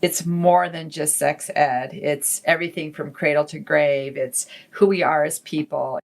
it's more than just sex ed. It's everything from cradle to grave. It's who we are as people.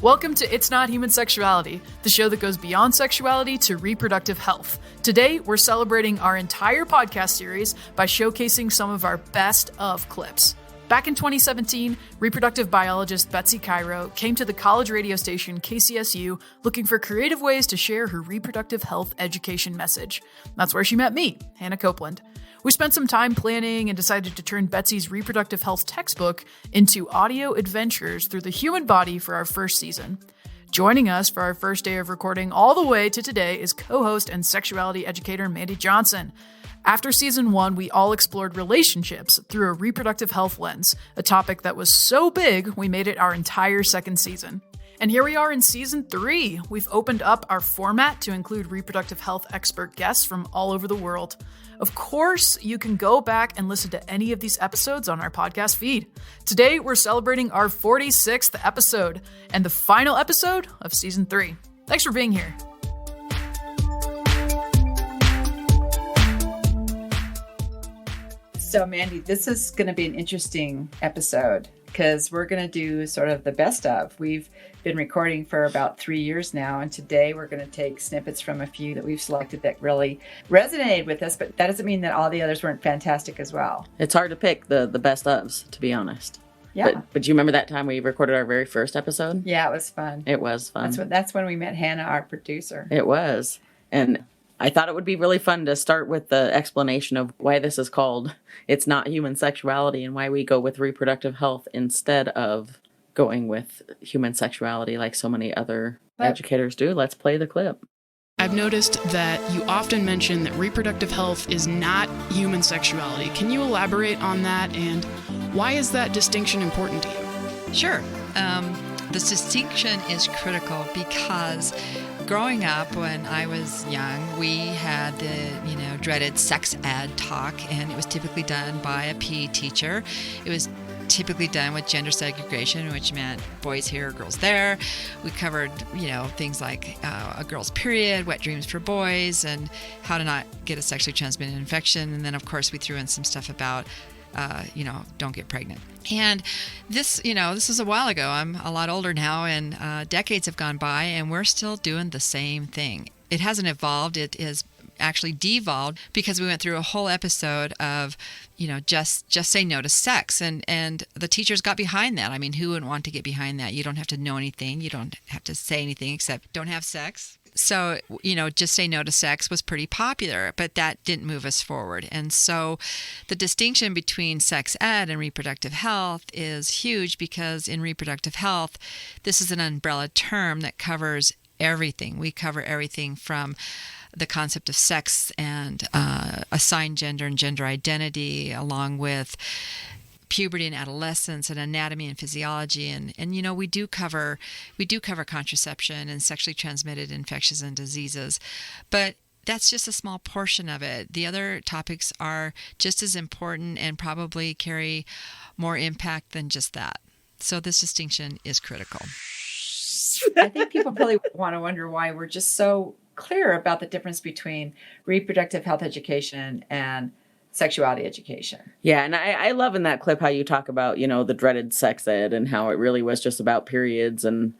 Welcome to It's Not Human Sexuality, the show that goes beyond sexuality to reproductive health. Today, we're celebrating our entire podcast series by showcasing some of our best of clips. Back in 2017, reproductive biologist Betsy Cairo came to the college radio station KCSU looking for creative ways to share her reproductive health education message. That's where she met me, Hannah Copeland. We spent some time planning and decided to turn Betsy's reproductive health textbook into audio adventures through the human body for our first season. Joining us for our first day of recording all the way to today is co-host and sexuality educator Mandy Johnson. After season 1, we all explored relationships through a reproductive health lens, a topic that was so big we made it our entire second season. And here we are in season 3. We've opened up our format to include reproductive health expert guests from all over the world. Of course, you can go back and listen to any of these episodes on our podcast feed. Today, we're celebrating our 46th episode and the final episode of season 3. Thanks for being here. So, Mandy, this is going to be an interesting episode because we're going to do sort of the best of. We've been recording for about 3 years now, and today we're going to take snippets from a few that we've selected that really resonated with us, but that doesn't mean that all the others weren't fantastic as well. It's hard to pick the best ofs, to be honest. Yeah. But you remember that time we recorded our very first episode? Yeah, it was fun. It was fun. That's when we met Hannah, our producer. It was. And I thought it would be really fun to start with the explanation of why this is called It's Not Human Sexuality and why we go with reproductive health instead of going with human sexuality like so many other educators do. Let's play the clip. I've noticed that you often mention that reproductive health is not human sexuality. Can you elaborate on that, and why is that distinction important to you? Sure. This distinction is critical because growing up when I was young, we had the, dreaded sex ed talk, and it was typically done by a PE teacher. It was typically done with gender segregation, which meant boys here, girls there. We covered, things like a girl's period, wet dreams for boys, and how to not get a sexually transmitted infection. And then, of course, we threw in some stuff about don't get pregnant. And this was a while ago. I'm a lot older now, and decades have gone by, and we're still doing the same thing. It hasn't evolved. It is actually devolved because we went through a whole episode of, just say no to sex. And the teachers got behind that. I mean, who wouldn't want to get behind that? You don't have to know anything. You don't have to say anything except don't have sex. So, just say no to sex was pretty popular, but that didn't move us forward. And so the distinction between sex ed and reproductive health is huge because in reproductive health, this is an umbrella term that covers everything. We cover everything from the concept of sex and assigned gender and gender identity, along with puberty and adolescence and anatomy and physiology, and we do cover contraception and sexually transmitted infections and diseases, but that's just a small portion of it. The other topics are just as important and probably carry more impact than just that. So this distinction is critical. I think people probably want to wonder why we're just so clear about the difference between reproductive health education and sexuality education. Yeah, and I love in that clip how you talk about, the dreaded sex ed and how it really was just about periods and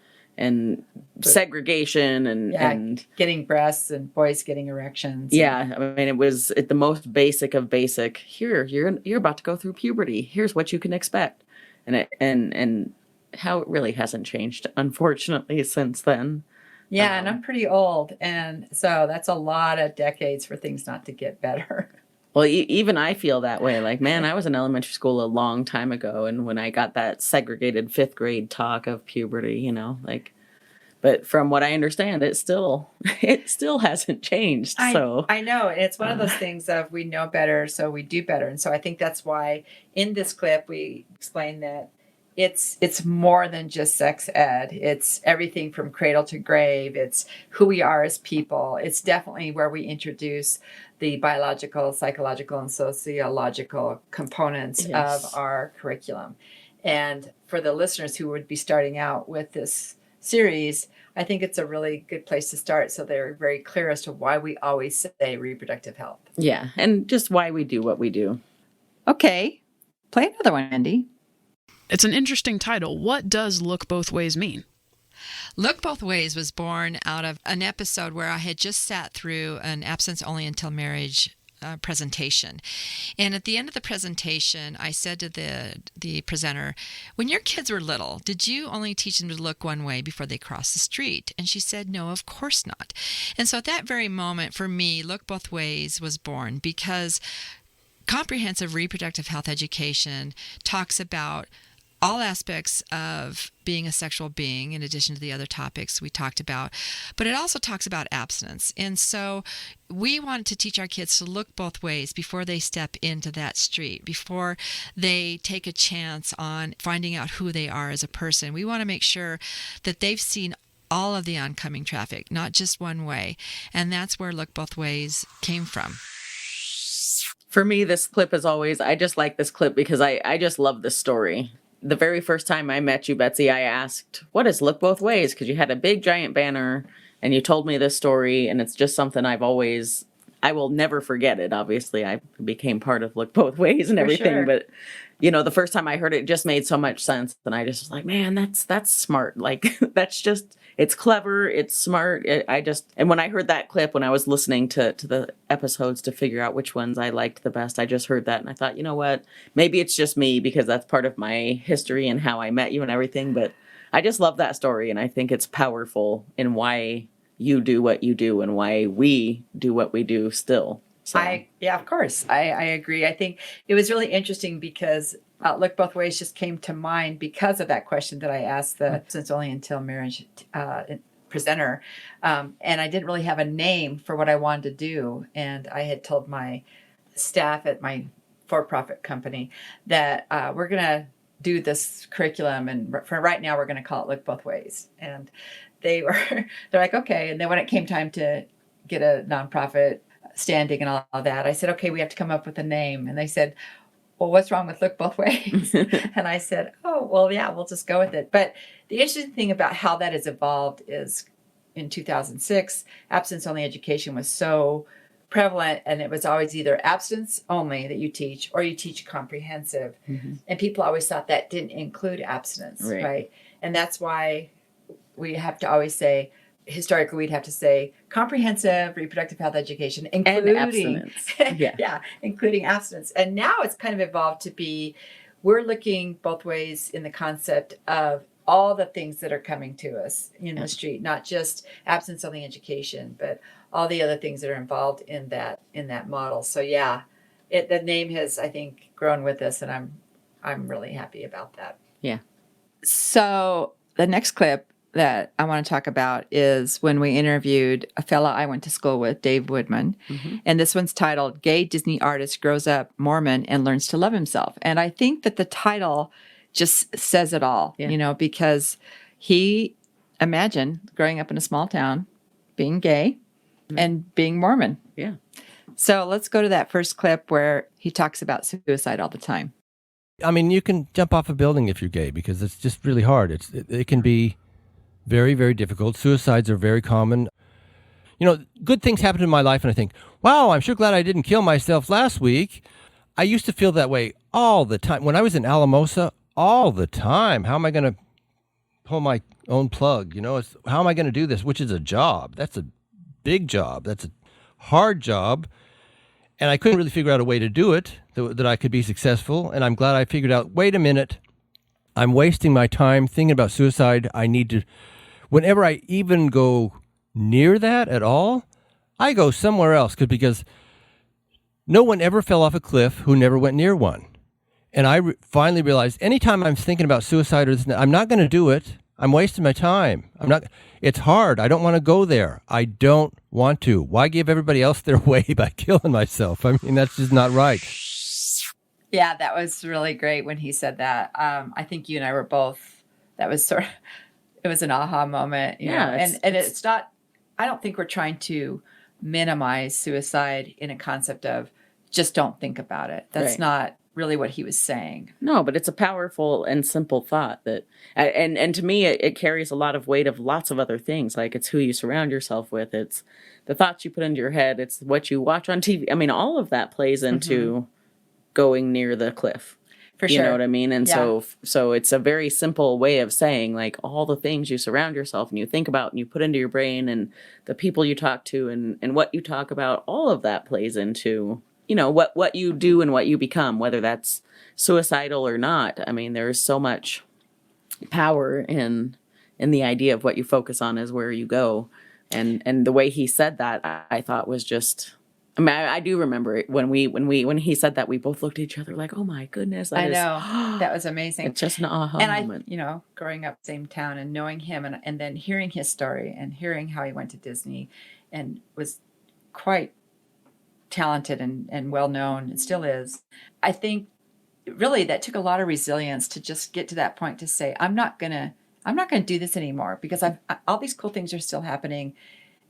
segregation and getting breasts and boys getting erections. Yeah, I mean, it was the most basic of basic. Here, you're about to go through puberty. Here's what you can expect. And how it really hasn't changed, unfortunately, since then. Yeah, and I'm pretty old, and so that's a lot of decades for things not to get better. Well, even I feel that way. Like, man, I was in elementary school a long time ago, and when I got that segregated 5th grade talk of puberty, but from what I understand, it still hasn't changed. I know, and it's one of those things of we know better, so we do better, and so I think that's why in this clip we explain that it's more than just sex ed. It's everything from cradle to grave. It's who we are as people. It's definitely where we introduce the biological, psychological, and sociological components of our curriculum. And for the listeners who would be starting out with this series, I think it's a really good place to start, so they're very clear as to why we always say reproductive health. Yeah, and just why we do what we do. Okay, play another one, Andy. It's an interesting title. What does Look Both Ways mean? Look Both Ways was born out of an episode where I had just sat through an absence only until marriage presentation. And at the end of the presentation, I said to the presenter, when your kids were little, did you only teach them to look one way before they crossed the street? And she said, no, of course not. And so at that very moment, for me, Look Both Ways was born because comprehensive reproductive health education talks about all aspects of being a sexual being, in addition to the other topics we talked about, but it also talks about abstinence. And so we wanted to teach our kids to look both ways before they step into that street, before they take a chance on finding out who they are as a person. We want to make sure that they've seen all of the oncoming traffic, not just one way. And that's where Look Both Ways came from. For me, this clip is always, I just like this clip because I just love this story. The very first time I met you, Betsy, I asked, what is Look Both Ways? Because you had a big giant banner and you told me this story, and it's just something I will never forget it. Obviously, I became part of Look Both Ways and everything, sure. But the first time I heard it just made so much sense. And I just was like, man, that's smart. Like, it's clever. It's smart. And when I heard that clip, when I was listening to the episodes to figure out which ones I liked the best, I just heard that. And I thought, you know what, maybe it's just me because that's part of my history and how I met you and everything. But I just love that story. And I think it's powerful in why you do what you do and why we do what we do still. So. Of course. I agree. I think it was really interesting because Look Both Ways just came to mind because of that question that I asked the Since Only Until Marriage presenter. And I didn't really have a name for what I wanted to do. And I had told my staff at my for-profit company that we're going to do this curriculum. And for right now, we're going to call it Look Both Ways. And they're like, okay. And then when it came time to get a nonprofit standing and all of that, I said, okay, we have to come up with a name. And they said, well, what's wrong with Look Both Ways? And I said, oh, well, yeah, we'll just go with it. But the interesting thing about how that has evolved is in 2006, abstinence-only education was so prevalent, and it was always either abstinence only that you teach or you teach comprehensive. Mm-hmm. And people always thought that didn't include abstinence, right? And that's why we have to always say, historically, we'd have to say comprehensive reproductive health education, including abstinence. Including abstinence. And now it's kind of evolved to be, we're looking both ways in the concept of all the things that are coming to us in the street, not just abstinence only education, but all the other things that are involved in that model. So the name has, I think, grown with us, and I'm really happy about that. Yeah. So the next clip that I want to talk about is when we interviewed a fella I went to school with, Dave Woodman. Mm-hmm. And this one's titled, Gay Disney Artist Grows Up Mormon and Learns to Love Himself. And I think that the title just says it all, because he imagined growing up in a small town, being gay and being Mormon. Yeah. So let's go to that first clip where he talks about suicide all the time. I mean, you can jump off a building if you're gay because it's just really hard. It can be very, very difficult. Suicides are very common. Good things happen in my life, and I think, wow, I'm sure glad I didn't kill myself last week. I used to feel that way all the time. When I was in Alamosa, all the time. How am I going to pull my own plug? How am I going to do this? Which is a job. That's a big job. That's a hard job. And I couldn't really figure out a way to do it that I could be successful. And I'm glad I figured out, wait a minute, I'm wasting my time thinking about suicide. I need to, whenever I even go near that at all, I go somewhere else because no one ever fell off a cliff who never went near one. And I finally realized anytime I'm thinking about suicide, I'm not going to do it. I'm wasting my time. It's hard. I don't want to go there. I don't want to. Why give everybody else their way by killing myself? I mean, that's just not right. Yeah, that was really great when he said that. I think you and I were both, that was sort of, it was an aha moment, you know, and it's not, I don't think we're trying to minimize suicide in a concept of just don't think about it. That's not really what he was saying. No, but it's a powerful and simple thought that, and to me, it carries a lot of weight of lots of other things. Like it's who you surround yourself with. It's the thoughts you put into your head. It's what you watch on TV. I mean, all of that plays into going near the cliff. For sure. You know what I mean? And so it's a very simple way of saying like all the things you surround yourself and you think about and you put into your brain and the people you talk to and what you talk about, all of that plays into, you know, what you do and what you become, whether that's suicidal or not. I mean, there is so much power in the idea of what you focus on is where you go. And the way he said that, I thought was just, I mean, I do remember it when he said that, we both looked at each other like, oh my goodness. I know. That was amazing. It's just an aha moment. You know, growing up same town and knowing him and then hearing his story and hearing how he went to Disney and was quite talented and well known and still is. I think really that took a lot of resilience to just get to that point to say, I'm not gonna do this anymore because all these cool things are still happening.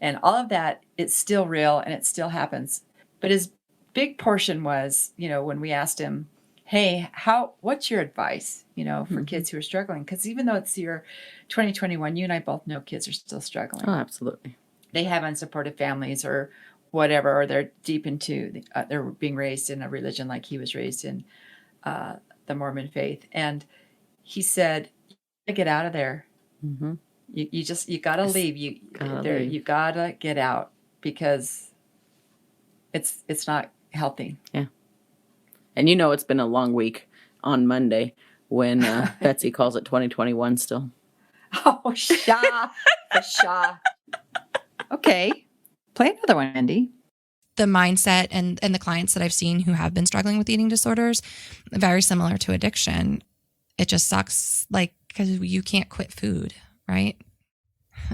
And all of that, it's still real and it still happens. But his big portion was, you know, when we asked him, hey, what's your advice, you know, for kids who are struggling? Because even though it's year 2021, you and I both know kids are still struggling. Oh, absolutely. They have unsupported families or whatever, or they're deep into, they're being raised in a religion like he was raised in the Mormon faith. And he said, get out of there. Mm-hmm. You gotta leave. You gotta get out because it's not healthy. Yeah. And you know it's been a long week on Monday when Betsy calls it 2021 still. Oh, Pshaw. Okay. Play another one, Mandy. The mindset and the clients that I've seen who have been struggling with eating disorders, very similar to addiction. It just sucks, like, because you can't quit food, right?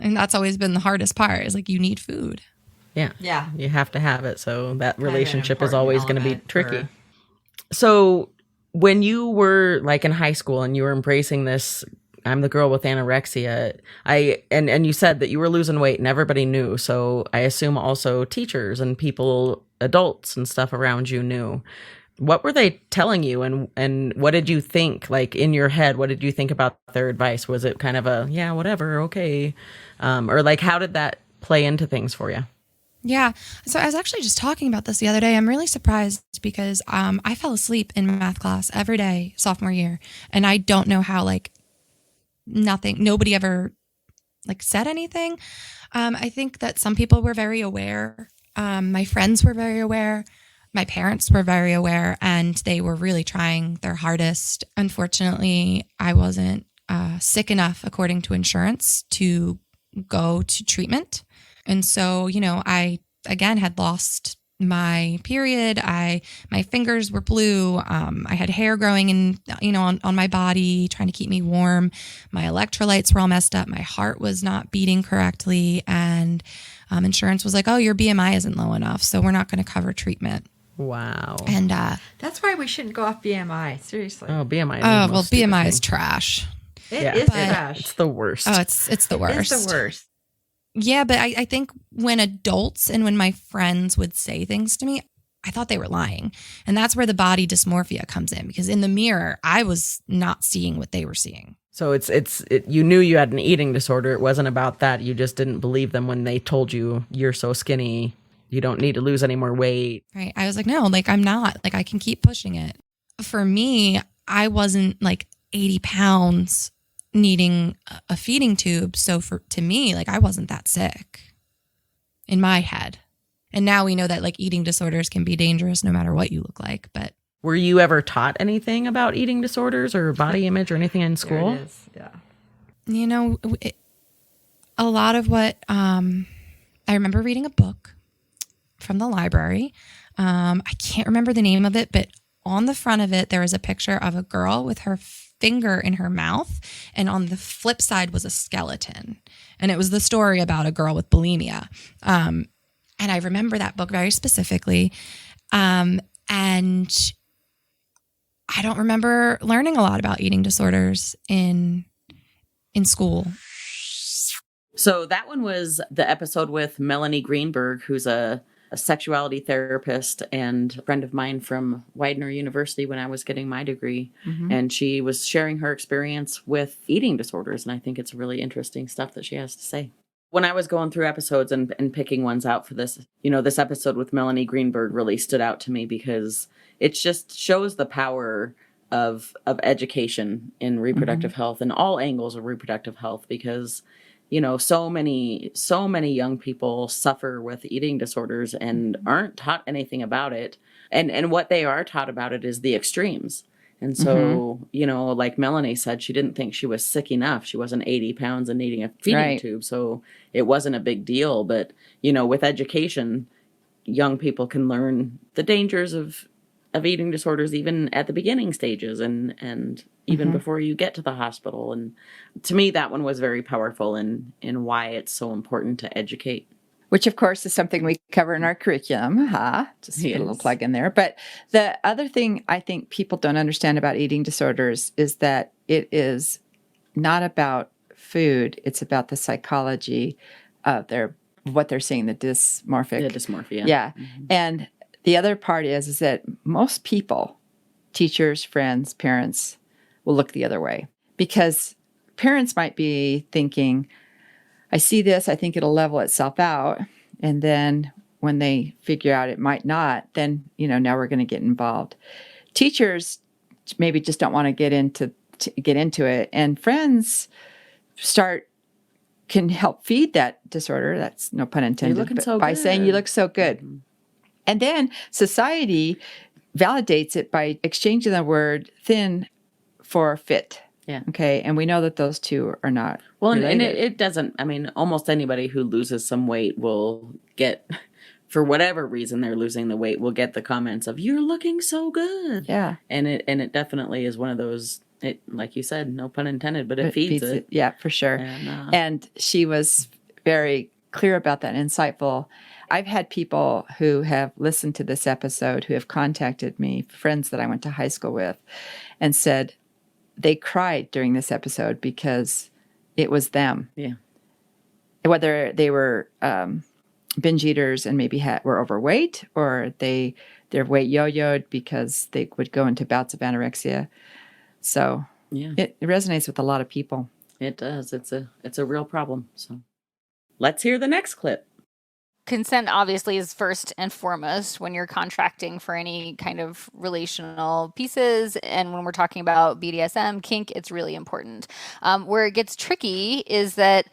And that's always been the hardest part is like, you need food. Yeah. Yeah. You have to have it. So that relationship is always going to be tricky. So when you were like in high school and you were embracing this, I'm the girl with anorexia, and you said that you were losing weight and everybody knew. So I assume also teachers and people, adults and stuff around you knew. What were they telling you and what did you think, like in your head, what did you think about their advice? Was it kind of a, yeah, whatever, okay. Or like, how did that play into things for you? Yeah. So I was actually just talking about this the other day. I'm really surprised because I fell asleep in math class every day sophomore year. And I don't know how, like, nobody ever like said anything. I think that some people were very aware. My friends were very aware. My parents were very aware, and they were really trying their hardest. Unfortunately, I wasn't sick enough, according to insurance, to go to treatment. And so, you know, I, again, had lost my period. My fingers were blue. I had hair growing in, you know, on my body, trying to keep me warm. My electrolytes were all messed up. My heart was not beating correctly. And insurance was like, oh, your BMI isn't low enough, so we're not going to cover treatment. Wow. And that's why we shouldn't go off BMI. Seriously. Oh, BMI. Oh, well, BMI is trash. It is trash. It's the worst. Oh, it's the worst. It's the worst. Yeah, but I think when adults and when my friends would say things to me, I thought they were lying. And that's where the body dysmorphia comes in, because in the mirror, I was not seeing what they were seeing. So you knew you had an eating disorder. It wasn't about that. You just didn't believe them when they told you you're so skinny, you don't need to lose any more weight. Right. I was like, no, like I'm not. Like I can keep pushing it. For me, I wasn't like 80 pounds needing a feeding tube. So to me, like I wasn't that sick in my head. And now we know that like eating disorders can be dangerous no matter what you look like. But were you ever taught anything about eating disorders or body image or anything in school? There it is. Yeah. You know, a lot of what I remember reading a book from the library. I can't remember the name of it, but on the front of it, there was a picture of a girl with her finger in her mouth. And on the flip side was a skeleton. And it was the story about a girl with bulimia. And I remember that book very specifically. And I don't remember learning a lot about eating disorders in school. So that one was the episode with Melanie Greenberg, who's a sexuality therapist and a friend of mine from Widener University when I was getting my degree. Mm-hmm. And she was sharing her experience with eating disorders. And I think it's really interesting stuff that she has to say. When I was going through episodes and picking ones out for this, this episode with Melanie Greenberg really stood out to me because it just shows the power of education in reproductive health and all angles of reproductive health, because so many young people suffer with eating disorders and aren't taught anything about it. And what they are taught about it is the extremes. And so, like Melanie said, she didn't think she was sick enough. She wasn't 80 pounds and needing a feeding tube. So it wasn't a big deal. But, with education, young people can learn the dangers of eating disorders even at the beginning stages and even before you get to the hospital. And to me, that one was very powerful in why it's so important to educate. Which, of course, is something we cover in our curriculum. Just put a little plug in there. But the other thing I think people don't understand about eating disorders is that it is not about food. It's about the psychology of what they're seeing, the dysmorphic. The dysmorphia. Yeah. And the other part is that most people, teachers, friends, parents, will look the other way, because parents might be thinking, I see this, I think it'll level itself out. And then when they figure out it might not, then, now we're going to get involved. Teachers maybe just don't want to get into it. And friends can help feed that disorder. That's no pun intended. You're looking so by good. saying you look so good. Mm-hmm. And then society validates it by exchanging the word thin for fit. Yeah. Okay. And we know that those two are not related. And it doesn't, almost anybody who loses some weight will get, for whatever reason they're losing the weight, will get the comments of, you're looking so good. Yeah. And it definitely is one of those, like you said, no pun intended, but it feeds it. Yeah, for sure. And she was very clear about that, insightful. I've had people who have listened to this episode who have contacted me, friends that I went to high school with, and said, they cried during this episode because it was them. Yeah. Whether they were binge eaters and maybe were overweight, or their weight yo-yoed because they would go into bouts of anorexia. So it resonates with a lot of people. It does. It's a real problem. So let's hear the next clip. Consent obviously is first and foremost when you're contracting for any kind of relational pieces. And when we're talking about BDSM, kink, it's really important. Where it gets tricky is that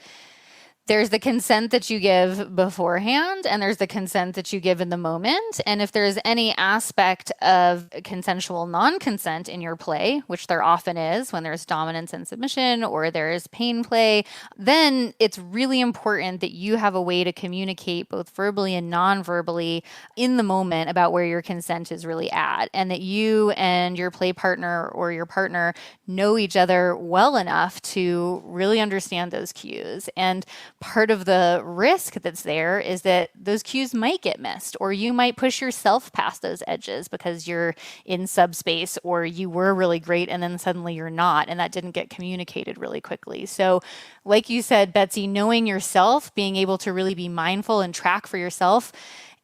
there's the consent that you give beforehand, and there's the consent that you give in the moment. And if there's any aspect of consensual non-consent in your play, which there often is when there's dominance and submission, or there's pain play, then it's really important that you have a way to communicate both verbally and non-verbally in the moment about where your consent is really at, and that you and your play partner or your partner know each other well enough to really understand those cues. And part of the risk that's there is that those cues might get missed, or you might push yourself past those edges because you're in subspace, or you were really great and then suddenly you're not, and that didn't get communicated really quickly. So like you said, Betsy, knowing yourself, being able to really be mindful and track for yourself,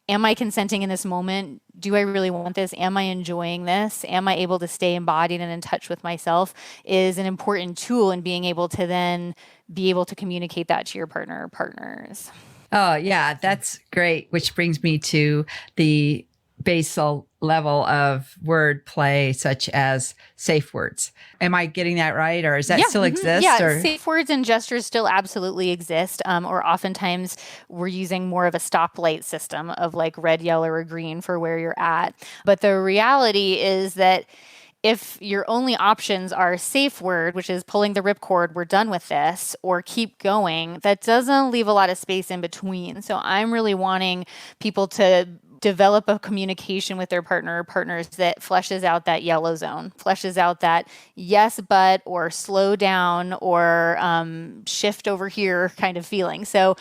am I consenting in this moment? Do I really want this? Am I enjoying this? Am I able to stay embodied and in touch with myself, is an important tool in being able to then be able to communicate that to your partner or partners. Oh, yeah, that's great. Which brings me to the basal level of word play, such as safe words. Am I getting that right? Or does that still exist? Yeah, safe words and gestures still absolutely exist. Or oftentimes we're using more of a stoplight system of like red, yellow, or green for where you're at. But the reality is that if your only options are safe word, which is pulling the ripcord, we're done with this, or keep going, that doesn't leave a lot of space in between. So I'm really wanting people to develop a communication with their partner or partners that fleshes out that yellow zone, fleshes out that yes, but, or slow down, or shift over here kind of feeling. So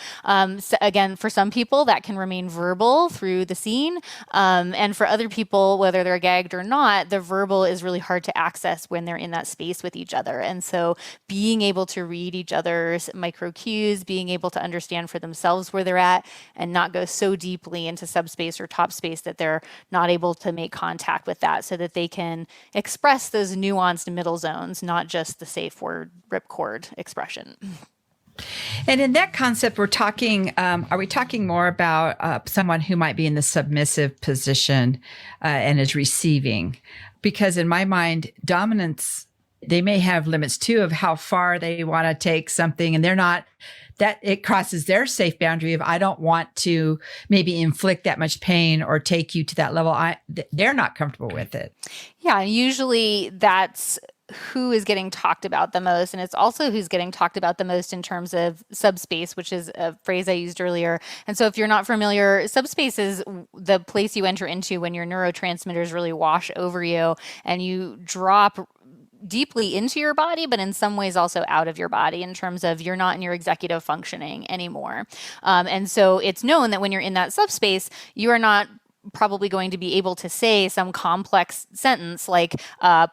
again, for some people that can remain verbal through the scene. And for other people, whether they're gagged or not, the verbal is really hard to access when they're in that space with each other. And so being able to read each other's micro cues, being able to understand for themselves where they're at and not go so deeply into subspace or top space that they're not able to make contact with that, so that they can express those nuanced middle zones, not just the safe word ripcord expression. And in that concept, we're talking, are we talking more about someone who might be in the submissive position and is receiving? Because in my mind, dominance, they may have limits too of how far they want to take something, and they're not, that it crosses their safe boundary of, I don't want to maybe inflict that much pain or take you to that level. They're not comfortable with it. Yeah, and usually that's who is getting talked about the most. And it's also who's getting talked about the most in terms of subspace, which is a phrase I used earlier. And so if you're not familiar, subspace is the place you enter into when your neurotransmitters really wash over you and you drop deeply into your body, but in some ways also out of your body, in terms of you're not in your executive functioning anymore. And so it's known that when you're in that subspace, you are not probably going to be able to say some complex sentence like,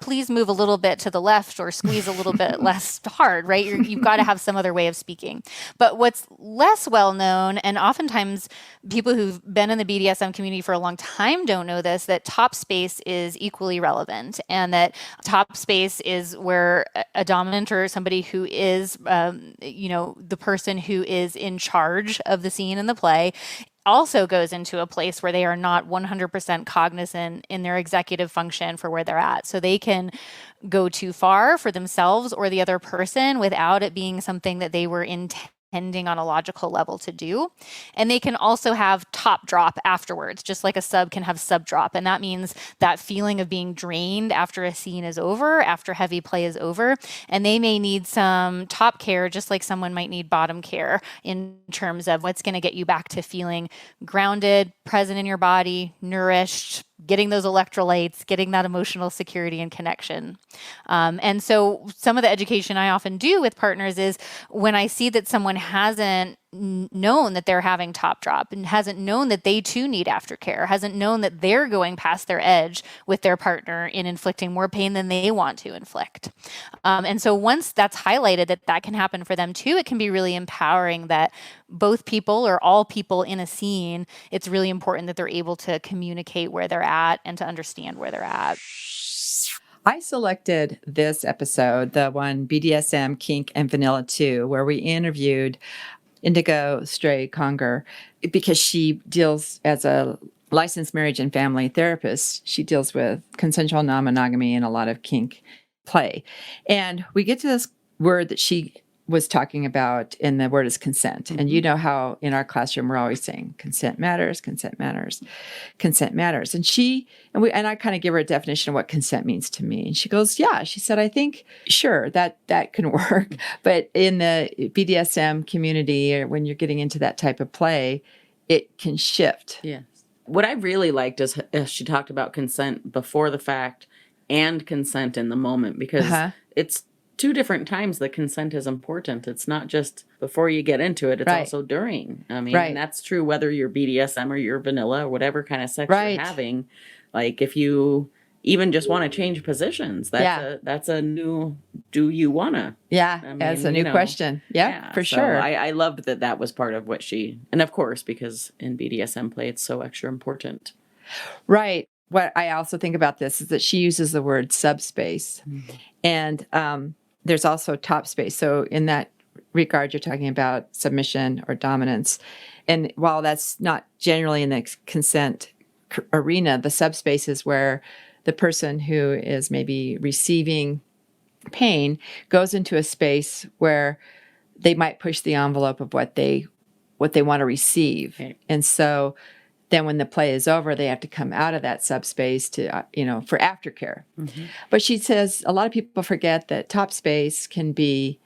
please move a little bit to the left or squeeze a little bit less hard, right? You've got to have some other way of speaking. But what's less well known, and oftentimes people who've been in the BDSM community for a long time don't know this, that top space is equally relevant, and that top space is where a dominant or somebody who is, the person who is in charge of the scene and the play also goes into a place where they are not 100% cognizant in their executive function for where they're at. So they can go too far for themselves or the other person without it being something that they were intending on a logical level to do. And they can also have top drop afterwards, just like a sub can have sub drop. And that means that feeling of being drained after a scene is over, after heavy play is over. And they may need some top care, just like someone might need bottom care, in terms of what's going to get you back to feeling grounded, present in your body, nourished, getting those electrolytes, getting that emotional security and connection. And so some of the education I often do with partners is when I see that someone hasn't known that they're having top drop and hasn't known that they too need aftercare, hasn't known that they're going past their edge with their partner in inflicting more pain than they want to inflict. And so once that's highlighted that can happen for them too, it can be really empowering that both people or all people in a scene, it's really important that they're able to communicate where they're at and to understand where they're at. I selected this episode, the one BDSM, Kink, and Vanilla 2, where we interviewed Indigo Stray Conger, because she deals as a licensed marriage and family therapist. She deals with consensual non-monogamy and a lot of kink play. And we get to this word that she was talking about, and the word is consent. And you know how in our classroom we're always saying consent matters, consent matters, consent matters. And I kind of give her a definition of what consent means to me. And she goes, yeah, she said, I think, sure, that can work. But in the BDSM community, or when you're getting into that type of play, it can shift. Yes. What I really liked is she talked about consent before the fact and consent in the moment, because it's two different times that consent is important. It's not just before you get into it, it's also during. I mean, and that's true whether you're BDSM or you're vanilla or whatever kind of sex you're having. Like if you even just want to change positions, that's a new, do you wanna? Yeah, I mean, that's a new question. Yeah, for sure. I loved that was part of what and of course, because in BDSM play, it's so extra important. Right. What I also think about this is that she uses the word subspace, and there's also top space. So in that regard, you're talking about submission or dominance. And while that's not generally in the consent arena, the subspace is where the person who is maybe receiving pain goes into a space where they might push the envelope of what they want to receive. Okay. And so then when the play is over, they have to come out of that subspace to, for aftercare. But she says a lot of people forget that top space can be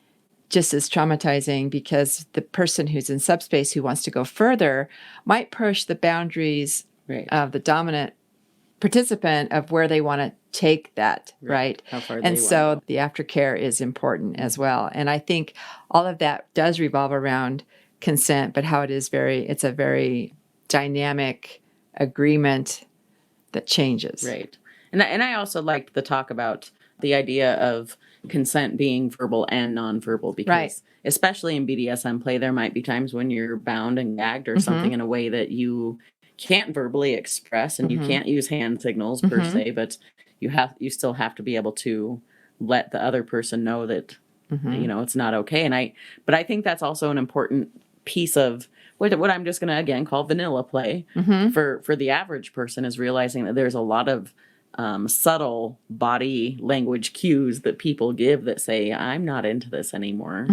just as traumatizing, because the person who's in subspace who wants to go further might push the boundaries of the dominant participant of where they want to take that, right? How far And they so wanna go. the aftercare is important as well. And I think all of that does revolve around consent, but how it's a very dynamic agreement that changes. Right. And I also liked the talk about the idea of consent being verbal and nonverbal, because Right. especially in BDSM play, there might be times when you're bound and gagged or something in a way that you can't verbally express, and you can't use hand signals per se, but you still have to be able to let the other person know that it's not okay. But I think that's also an important piece of what I'm just going to again call vanilla play for the average person, is realizing that there's a lot of subtle body language cues that people give that say, I'm not into this anymore,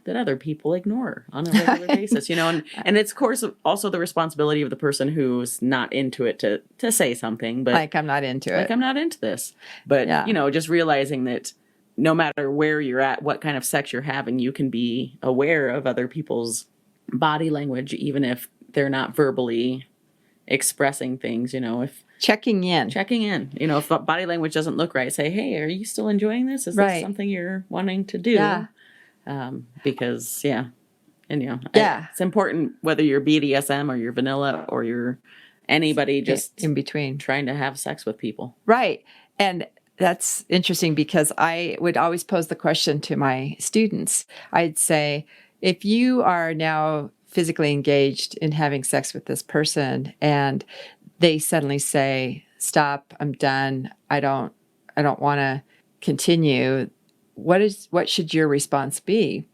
that other people ignore on a regular basis, and it's, of course, also the responsibility of the person who's not into it to say something, but Like, I'm not into it. like, I'm not into this. But, just realizing that no matter where you're at, what kind of sex you're having, you can be aware of other people's body language, even if they're not verbally expressing things, if Checking in. if body language doesn't look right, say, hey, are you still enjoying this? Is Right. this something you're wanting to do? Yeah. Because, it's important whether you're BDSM or you're vanilla or you're anybody just in between. trying to have sex with people. Right. And that's interesting, because I would always pose the question to my students. I'd say, if you are now physically engaged in having sex with this person and they suddenly say, stop, I'm done, I don't want to continue, what should your response be?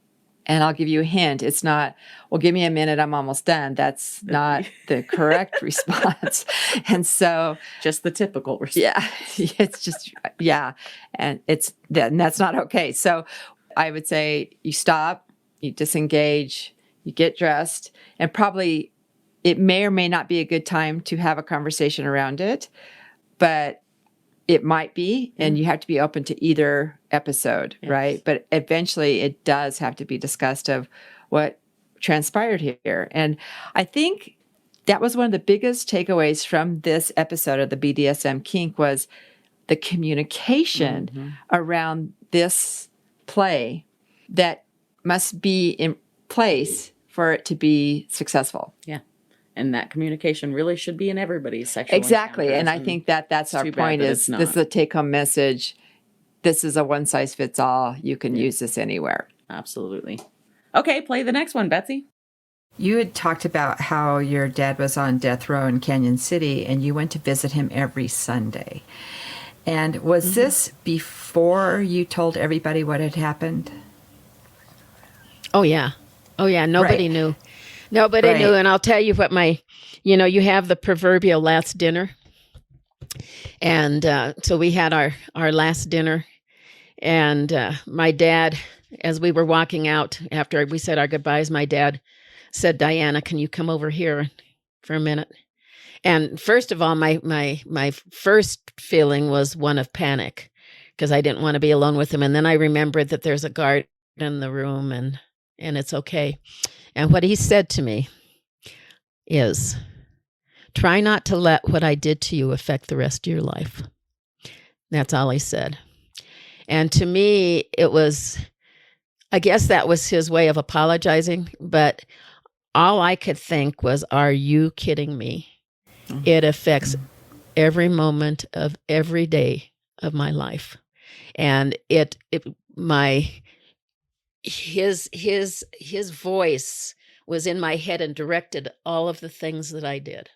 And I'll give you a hint. It's not, well, give me a minute, I'm almost done. That's not the correct response. And so, just the typical response. it's just, and that's not okay. So I would say you stop, you disengage, you get dressed, and probably it may or may not be a good time to have a conversation around it, but it might be, and you have to be open to either episode, right? But eventually it does have to be discussed of what transpired here. And I think that was one of the biggest takeaways from this episode of the BDSM kink, was the communication around this play that must be in place for it to be successful. Yeah. And that communication really should be in everybody's sexual Exactly. encounters. And I think that's our too bad point, that is it's not. this is a take-home message. This is a one-size-fits-all. You can use this anywhere. Absolutely. Okay, play the next one, Betsy. You had talked about how your dad was on death row in Canyon City, and you went to visit him every Sunday. And was this before you told everybody what had happened? Oh, yeah. Nobody Right. knew. Nobody Right. knew. And I'll tell you what you have the proverbial last dinner. And so we had our last dinner. And my dad, as we were walking out after we said our goodbyes, my dad said, Diana, can you come over here for a minute? And first of all, my first feeling was one of panic, because I didn't want to be alone with him. And then I remembered that there's a guard in the room, and it's okay. And what he said to me is, try not to let what I did to you affect the rest of your life. That's all he said. And to me, it was, I guess that was his way of apologizing, but all I could think was, are you kidding me? It affects every moment of every day of my life. And his voice was in my head and directed all of the things that I did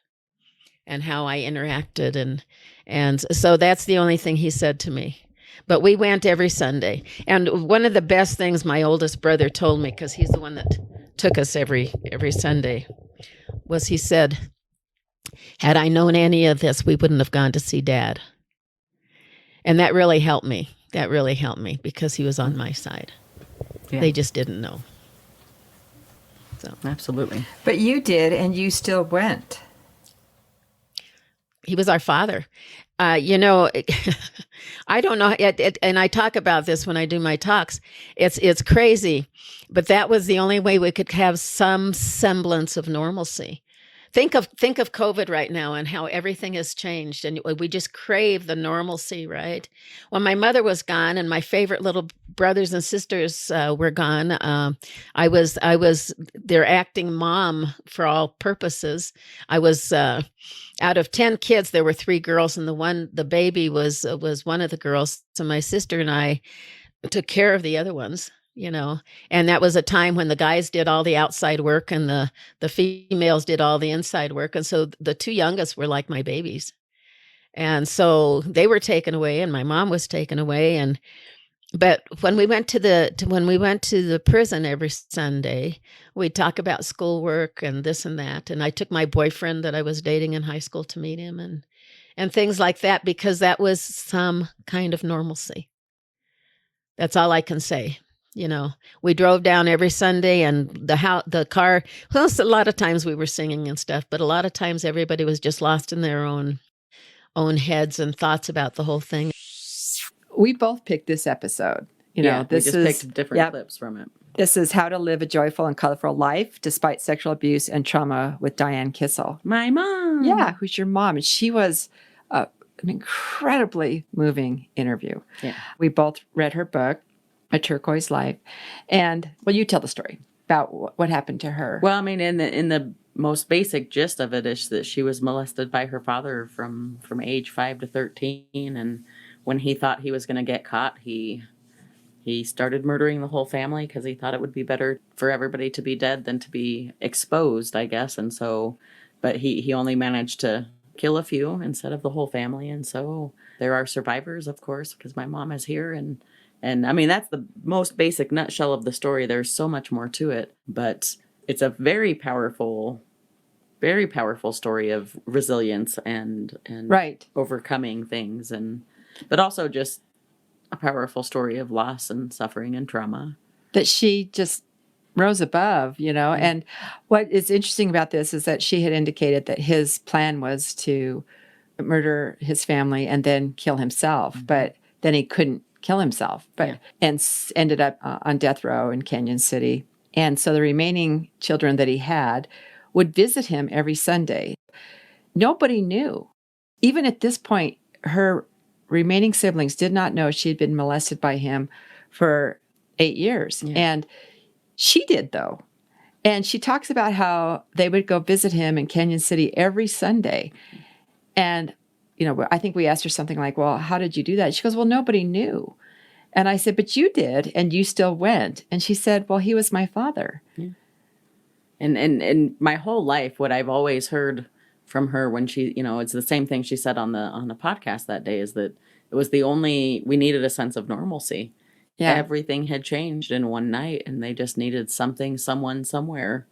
and how I interacted. And so that's the only thing he said to me. But we went every Sunday. And one of the best things my oldest brother told me, because he's the one that took us every Sunday, was he said, had I known any of this, we wouldn't have gone to see Dad. And that really helped me. Because he was on my side. Yeah. They just didn't know. So Absolutely. But you did, and you still went. he was our father. I don't know, and I talk about this when I do my talks. It's crazy, but that was the only way we could have some semblance of normalcy. think of COVID right now and how everything has changed, and we just crave the normalcy, right? When my mother was gone and my favorite little brothers and sisters were gone, I was their acting mom for all purposes. I was out of 10 kids, there were 3 girls, and the baby was one of the girls. So my sister and I took care of the other ones. And that was a time when the guys did all the outside work and the females did all the inside work. And so the 2 youngest were like my babies. And so they were taken away and my mom was taken away. But when we went to the prison every Sunday, we'd talk about schoolwork and this and that. And I took my boyfriend that I was dating in high school to meet him and things like that, because that was some kind of normalcy. That's all I can say. We drove down every Sunday, and the car, well, a lot of times we were singing and stuff, but a lot of times everybody was just lost in their own heads and thoughts about the whole thing. We both picked this episode. We just picked different clips from it. This is How to Live a Joyful and Colorful Life Despite Sexual Abuse and Trauma with Diane Kissel. My mom. Yeah, who's your mom. And she was an incredibly moving interview. Yeah. We both read her book, A Turquoise Life. And, well, you tell the story about what happened to her. Well, I mean, in the most basic gist of it is that she was molested by her father from age 5 to 13. And when he thought he was going to get caught, he started murdering the whole family because he thought it would be better for everybody to be dead than to be exposed, I guess. And so, but he only managed to kill a few instead of the whole family. And so there are survivors, of course, because my mom is here. And I mean, that's the most basic nutshell of the story. There's so much more to it, but it's a very powerful story of resilience and right. overcoming things, but also just a powerful story of loss and suffering and trauma. That she just rose above, Mm-hmm. And what is interesting about this is that she had indicated that his plan was to murder his family and then kill himself, mm-hmm. but then he couldn't kill himself, and ended up on death row in Canyon City. And so the remaining children that he had would visit him every Sunday. Nobody knew. Even at this point, her remaining siblings did not know she had been molested by him for 8 years. Yeah. And she did, though. And she talks about how they would go visit him in Canyon City every Sunday. And I think we asked her something like, well, how did you do that? She goes, well, nobody knew. And I said, but you did, and you still went. And she said, well, he was my father. Yeah. And my whole life, what I've always heard from her when she, it's the same thing she said on the podcast that day, is that it was we needed a sense of normalcy. Yeah. Everything had changed in one night, and they just needed someone, somewhere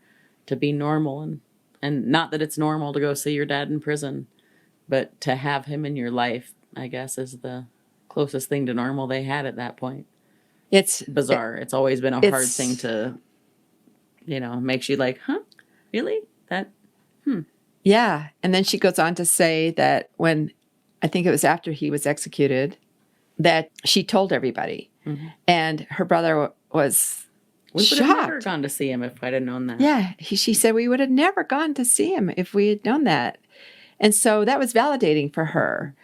to be normal. And not that it's normal to go see your dad in prison, but to have him in your life, I guess, is the closest thing to normal they had at that point. It's bizarre. It's always been a hard thing to, makes you like, huh? Really? That? Yeah. And then she goes on to say that when, I think it was after he was executed, that she told everybody. Mm-hmm. And her brother was we shocked. We would have never gone to see him if I'd have known that. Yeah. She said, we would have never gone to see him if we had known that. And so that was validating for her.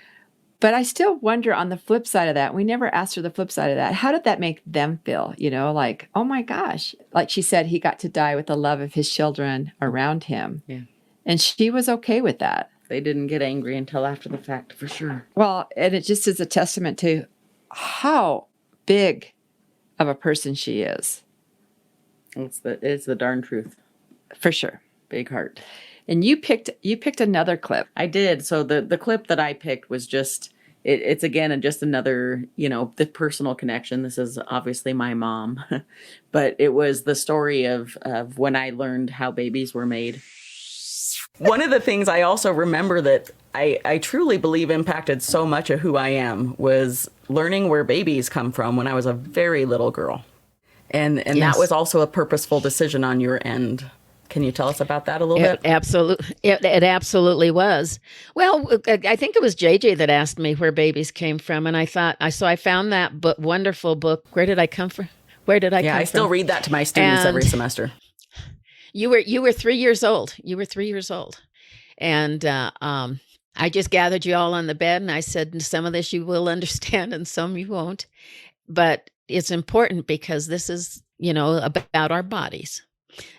But I still wonder on the flip side of that, we never asked her the flip side of that. How did that make them feel? Like, oh my gosh. Like she said, he got to die with the love of his children around him. Yeah. And she was okay with that. They didn't get angry until after the fact, for sure. Well, and it just is a testament to how big of a person she is. It's the darn truth. For sure. Big heart. And you picked another clip. I did. So the clip that I picked was just, it's again, just another, the personal connection. This is obviously my mom, but it was the story of when I learned how babies were made. One of the things I also remember that I truly believe impacted so much of who I am was learning where babies come from when I was a very little girl. And yes. That was also a purposeful decision on your end. Can you tell us about that a little bit? Absolutely. It absolutely was. Well, I think it was JJ that asked me where babies came from. And I found that wonderful book. Where did I come from? Yeah, I still read that to my students every semester. You were 3 years old. You were 3 years old. And I just gathered you all on the bed, and I said, some of this you will understand and some you won't. But it's important because this is, about our bodies.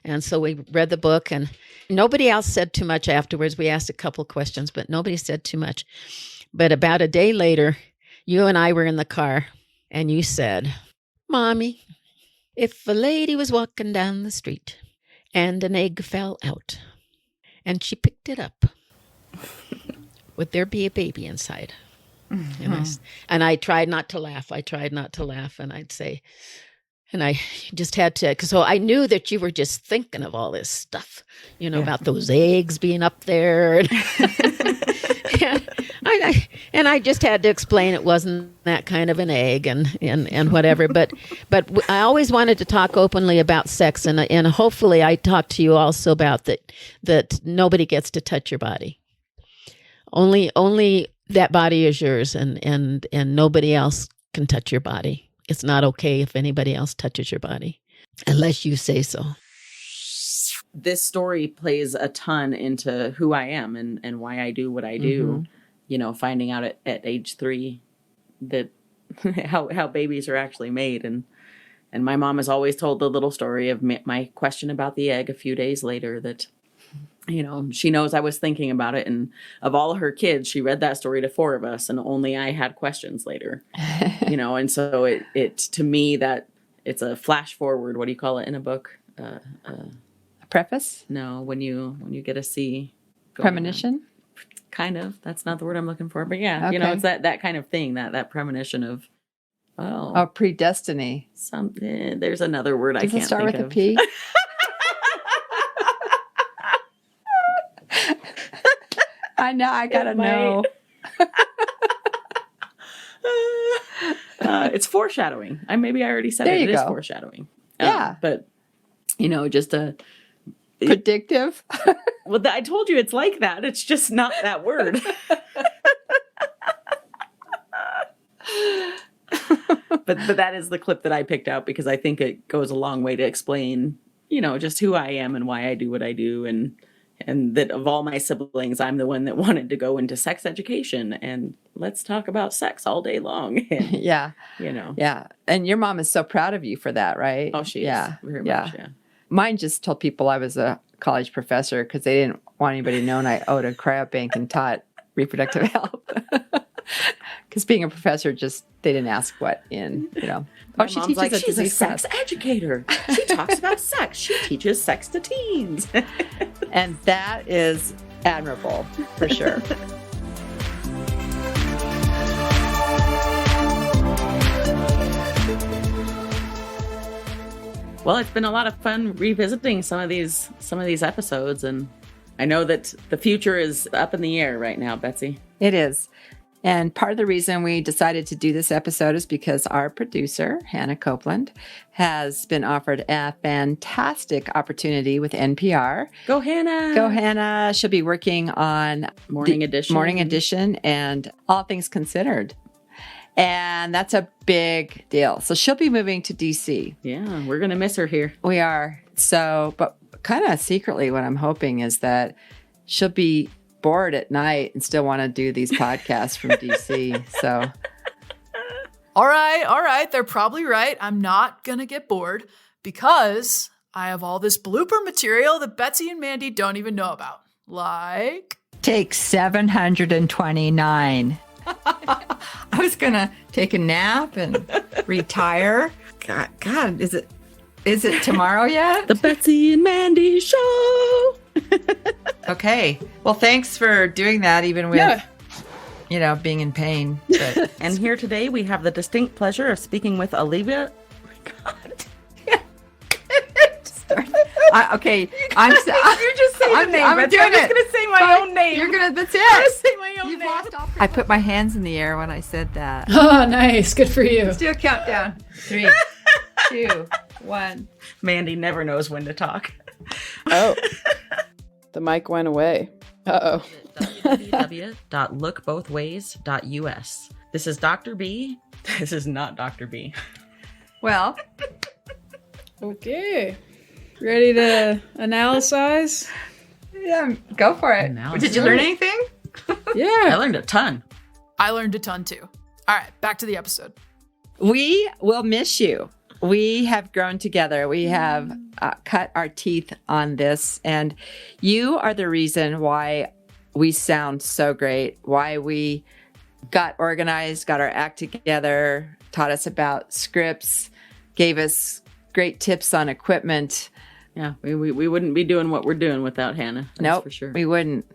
And so we read the book, and nobody else said too much afterwards. We asked a couple questions, but nobody said too much. But about a day later, you and I were in the car, and you said, Mommy, if a lady was walking down the street and an egg fell out and she picked it up, would there be a baby inside? Mm-hmm. And I tried not to laugh. And I'd say, and I just had to, so I knew that you were just thinking of all this stuff, about those eggs being up there. And I just had to explain it wasn't that kind of an egg and whatever. But I always wanted to talk openly about sex, and hopefully I talked to you also about that nobody gets to touch your body. Only that body is yours, and nobody else can touch your body. It's not okay if anybody else touches your body, unless you say so. This story plays a ton into who I am and why I do what I do. Mm-hmm. Finding out at age 3 that how babies are actually made. And my mom has always told the little story of my question about the egg a few days later that, she knows I was thinking about it. And of all her kids, she read that story to 4 of us, and only I had questions later, and so it to me that it's a flash forward. What do you call it in a book? A preface? No, when you get a C. Premonition? Kind of. That's not the word I'm looking for, but yeah, okay. It's that kind of thing, that premonition of, predestiny. There's another word I can't think of. Does it start with a P? I know. I gotta know. It's foreshadowing. Maybe I already said there it. It is foreshadowing. Yeah, but just a predictive. Well, I told you it's like that. It's just not that word. But that is the clip that I picked out because I think it goes a long way to explain, just who I am and why I do what I do, and that of all my siblings, I'm the one that wanted to go into sex education and let's talk about sex all day long. And, yeah. Yeah. And your mom is so proud of you for that, right? Oh, she is. Very much, yeah. Mine just told people I was a college professor because they didn't want anybody knowing I owned a Cryo Bank and taught reproductive health. Because being a professor, they didn't ask what in, Oh, she teaches she's a sex educator. She talks about sex. She teaches sex to teens. And that is admirable, for sure. Well, it's been a lot of fun revisiting some of these episodes, and I know that the future is up in the air right now, Betsy. It is. And part of the reason we decided to do this episode is because our producer, Hannah Copeland, has been offered a fantastic opportunity with NPR. Go, Hannah! Go, Hannah! She'll be working on Morning Edition and All Things Considered. And that's a big deal. So she'll be moving to DC. Yeah, we're going to miss her here. We are. So, but kind of secretly what I'm hoping is that she'll be bored at night and still want to do these podcasts from DC. So, all right. They're probably right. I'm not going to get bored because I have all this blooper material that Betsy and Mandy don't even know about. Like, take 729. I was going to take a nap and retire. God, is it tomorrow yet? The Betsy and Mandy Show. Okay. Well, thanks for doing that, even with, being in pain. But. And here today, we have the distinct pleasure of speaking with Olivia. Oh my God. Okay. You're just saying the name. I'm just going to say my own name. That's it. I'm going to say my own name. I put my hands in the air when I said that. Oh, nice. Good for you. Let's do a countdown. 3, 2, 1. Mandy never knows when to talk. Oh. The mic went away. Uh-oh. www.lookbothways.us. This is Dr. B. This is not Dr. B. Well. Okay. Ready to analyze? Yeah, go for it. Did you learn anything? Yeah, I learned a ton. I learned a ton too. All right, back to the episode. We will miss you. We have grown together. We have cut our teeth on this. And you are the reason why we sound so great, why we got organized, got our act together, taught us about scripts, gave us great tips on equipment. Yeah, we wouldn't be doing what we're doing without Hannah. That's for sure. We wouldn't.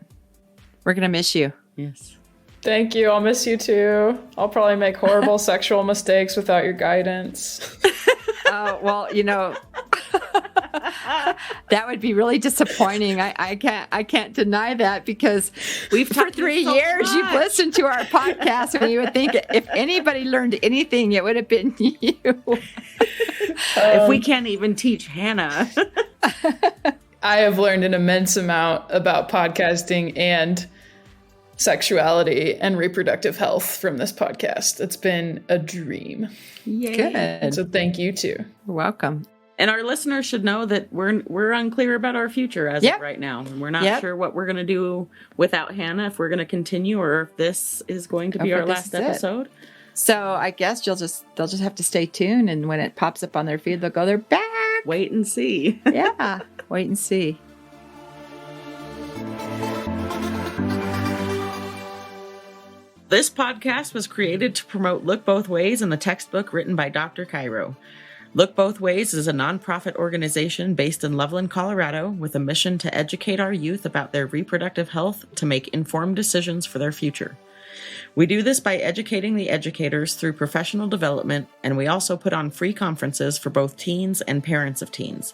We're going to miss you. Yes. Thank you. I'll miss you too. I'll probably make horrible sexual mistakes without your guidance. Oh, well, that would be really disappointing. I can't deny that because for 3 years you've listened to our podcast, and you would think if anybody learned anything, it would have been you. If we can't even teach Hannah. I have learned an immense amount about podcasting and sexuality and reproductive health from this podcast. It's been a dream. Yay. Good. So thank you too. You're welcome. And our listeners should know that we're unclear about our future as of right now. And we're not sure what we're going to do without Hannah, if we're going to continue or if this is going to be our last episode. So I guess they'll just have to stay tuned, and when it pops up on their feed, they'll go, they're back. Wait and see. Yeah, wait and see. This podcast was created to promote Look Both Ways in the textbook written by Dr. Cairo. Look Both Ways is a nonprofit organization based in Loveland, Colorado, with a mission to educate our youth about their reproductive health to make informed decisions for their future. We do this by educating the educators through professional development, and we also put on free conferences for both teens and parents of teens.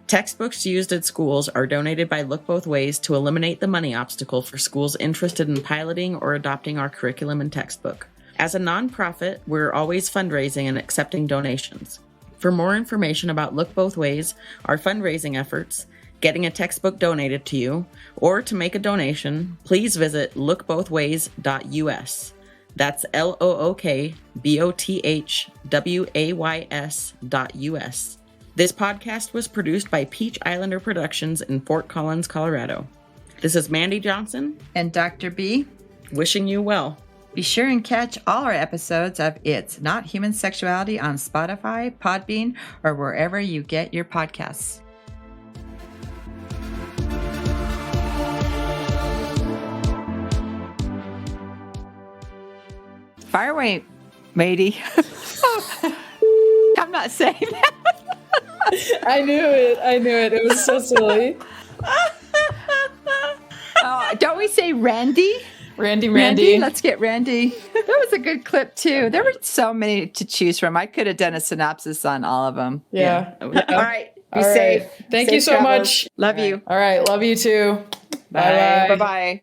Textbooks used at schools are donated by Look Both Ways to eliminate the money obstacle for schools interested in piloting or adopting our curriculum and textbook. As a nonprofit, we're always fundraising and accepting donations. For more information about Look Both Ways, our fundraising efforts, getting a textbook donated to you, or to make a donation, please visit lookbothways.us. That's LOOKBOTHWAYS.US. This podcast was produced by Peach Islander Productions in Fort Collins, Colorado. This is Mandy Johnson and Dr. B, wishing you well. Be sure and catch all our episodes of It's Not Human Sexuality on Spotify, Podbean, or wherever you get your podcasts. Fire away, matey. I'm not saying that. I knew it. It was so silly. Don't we say Randy? Randy. Let's get Randy. That was a good clip too. There were so many to choose from. I could have done a synopsis on all of them. Yeah. All right. Be safe. Thank you so much. Love you. All right. Love you too. Bye. Bye-bye.